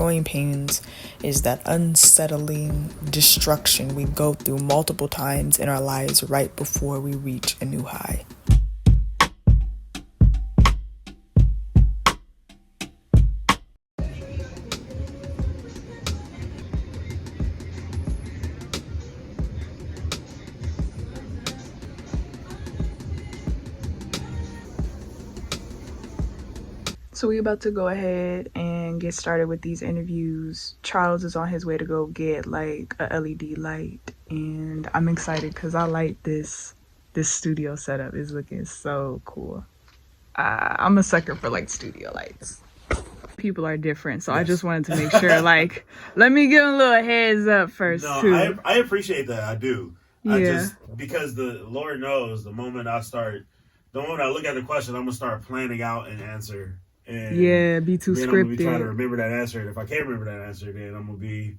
Growing pains is that unsettling destruction we go through multiple times in our lives right before we reach a new high. So we about to go ahead and get started with these interviews. Charles is on his way to go get like a LED light, and I'm excited because I like this studio setup. Is looking so cool. I'm a sucker for like studio lights. People are different, so yes. I just wanted to make sure, like, let me give him a little heads up first. No, too. I appreciate that. I do. Yeah. Because the Lord knows the moment I look at the question, I'm gonna start planning out an answer. And yeah, be too then scripted. I'm gonna be trying to remember that answer. And if I can't remember that answer, then I'm gonna be.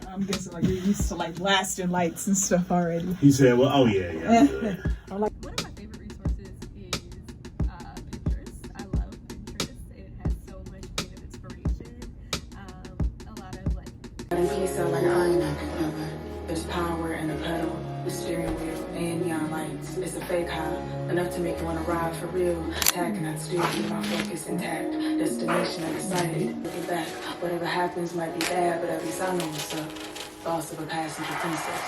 I'm guessing like you're used to like blasting lights and stuff already. He said, "Well, oh yeah." I'm like, one of my favorite resources is Pinterest. I love Pinterest. It has so much creative inspiration. A lot of like. There's power in the pedal, the steering wheel, and neon lights. It's a fake high, enough to make you want to ride for real. Attacking that still keep my focus intact. Destination undecided. Looking back, whatever happens might be bad, but at least I know what's up. Thoughts of a passenger princess.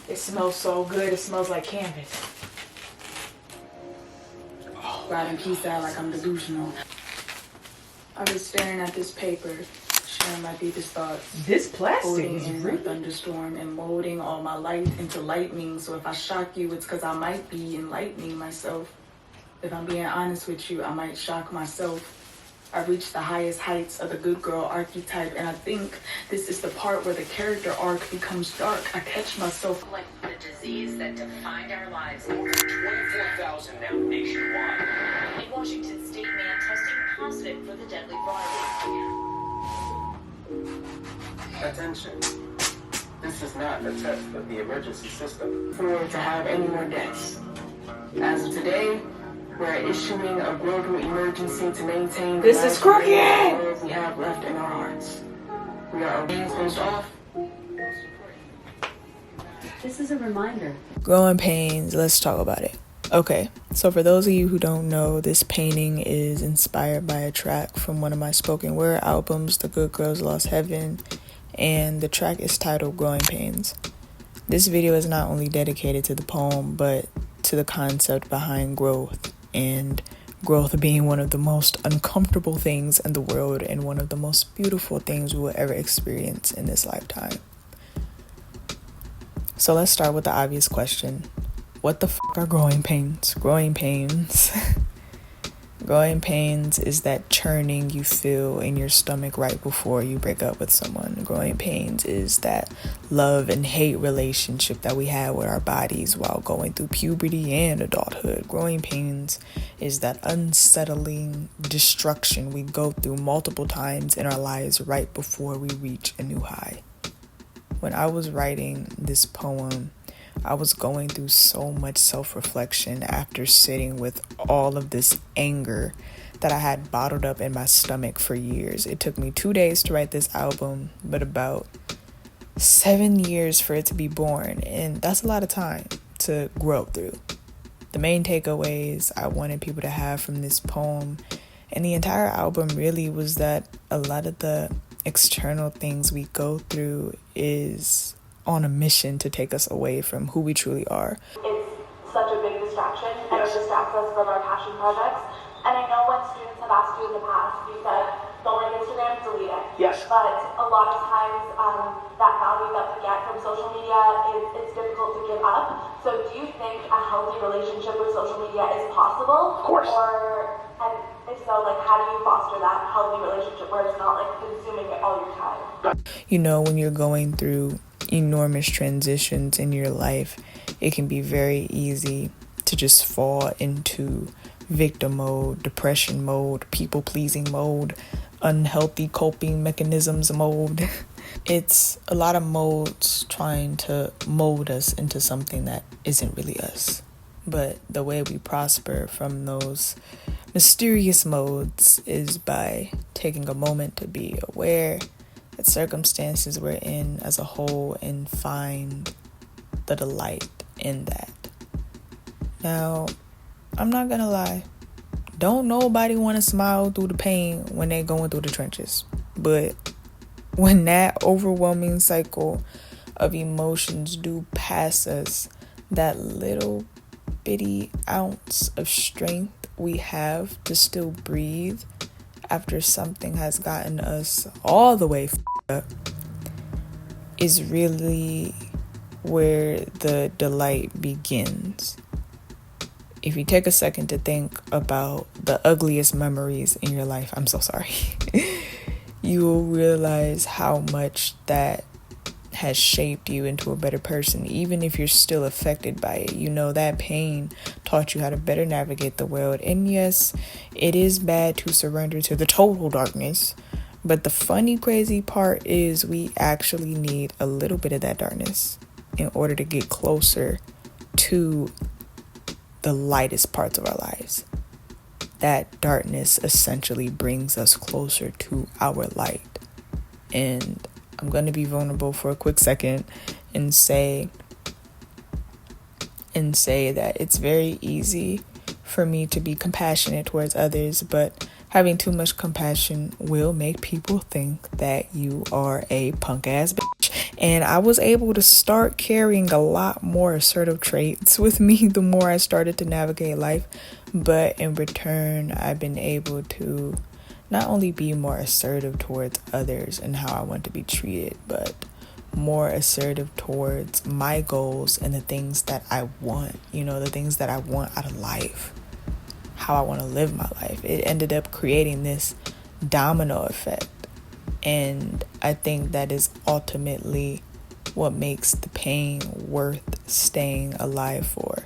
It smells so good. It smells like canvas. Riding peace out like I'm delusional. I was staring at this paper. Sharing my deepest thoughts. This plastic is in a thunderstorm and molding all my light into lightning. So if I shock you, it's because I might be enlightening myself. If I'm being honest with you, I might shock myself. I reached the highest heights of the good girl archetype, and I think this is the part where the character arc becomes dark. I catch myself like the disease that defined our lives. More than 24,000 now nationwide. In Washington State, man testing positive for the deadly virus. Attention. This is not a test of the emergency system. For to have any more deaths. As of today, we're issuing a global emergency to maintain this is crooked we have left in our hearts. We are closed off. This is a reminder. Growing pains, let's talk about it. Okay, so for those of you who don't know, this painting is inspired by a track from one of my spoken word albums, The Good Girls Lost Heaven, and the track is titled Growing Pains. This video is not only dedicated to the poem, but to the concept behind growth, and growth being one of the most uncomfortable things in the world and one of the most beautiful things we will ever experience in this lifetime. So let's start with the obvious question. What the fuck are growing pains? Growing pains. Growing pains is that churning you feel in your stomach right before you break up with someone. Growing pains is that love and hate relationship that we have with our bodies while going through puberty and adulthood. Growing pains is that unsettling destruction we go through multiple times in our lives right before we reach a new high. When I was writing this poem, I was going through so much self-reflection after sitting with all of this anger that I had bottled up in my stomach for years. It took me 2 days to write this album, but about 7 years for it to be born. And that's a lot of time to grow through. The main takeaways I wanted people to have from this poem and the entire album really was that a lot of the external things we go through is on a mission to take us away from who we truly are. It's such a big distraction and it distracts us from our passion projects. And I know when students have asked you in the past, you said, don't like Instagram, delete it. Yes. But a lot of times that value that we get from social media it's difficult to give up. So do you think a healthy relationship with social media is possible? Of course. And if so, like how do you foster that healthy relationship where it's not like consuming it all your time? You know, when you're going through enormous transitions in your life, it can be very easy to just fall into victim mode, depression mode, people-pleasing mode, unhealthy coping mechanisms mode. It's a lot of molds trying to mold us into something that isn't really us. But the way we prosper from those mysterious molds is by taking a moment to be aware that circumstances we're in as a whole and find the delight in that. Now, I'm not gonna lie. Don't nobody want to smile through the pain when they're going through the trenches. But when that overwhelming cycle of emotions do pass us, that little bitty ounce of strength we have to still breathe after something has gotten us all the way f***ed up is really where the delight begins. If you take a second to think about the ugliest memories in your life, I'm so sorry, you will realize how much that has shaped you into a better person. Even if you're still affected by it, you know that pain taught you how to better navigate the world. And yes, it is bad to surrender to the total darkness, but the funny, crazy part is we actually need a little bit of that darkness in order to get closer to the lightest parts of our lives. That darkness essentially brings us closer to our light. And I'm going to be vulnerable for a quick second and say that it's very easy for me to be compassionate towards others, but having too much compassion will make people think that you are a punk ass bitch. And I was able to start carrying a lot more assertive traits with me the more I started to navigate life. But in return, I've been able to not only be more assertive towards others and how I want to be treated, but more assertive towards my goals and the things that I want, the things that I want out of life, how I want to live my life. It ended up creating this domino effect. And I think that is ultimately what makes the pain worth staying alive for,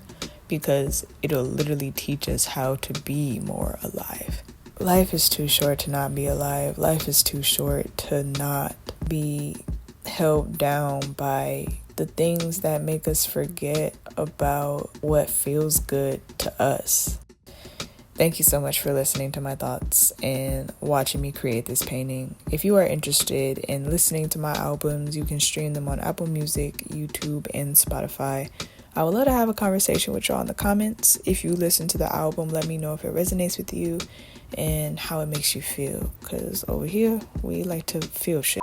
because it'll literally teach us how to be more alive. Life is too short to not be alive. Life is too short to not be held down by the things that make us forget about what feels good to us. Thank you so much for listening to my thoughts and watching me create this painting. If you are interested in listening to my albums, you can stream them on Apple Music, YouTube, and Spotify. I would love to have a conversation with y'all in the comments. If you listen to the album, let me know if it resonates with you and how it makes you feel. Because over here, we like to feel shit.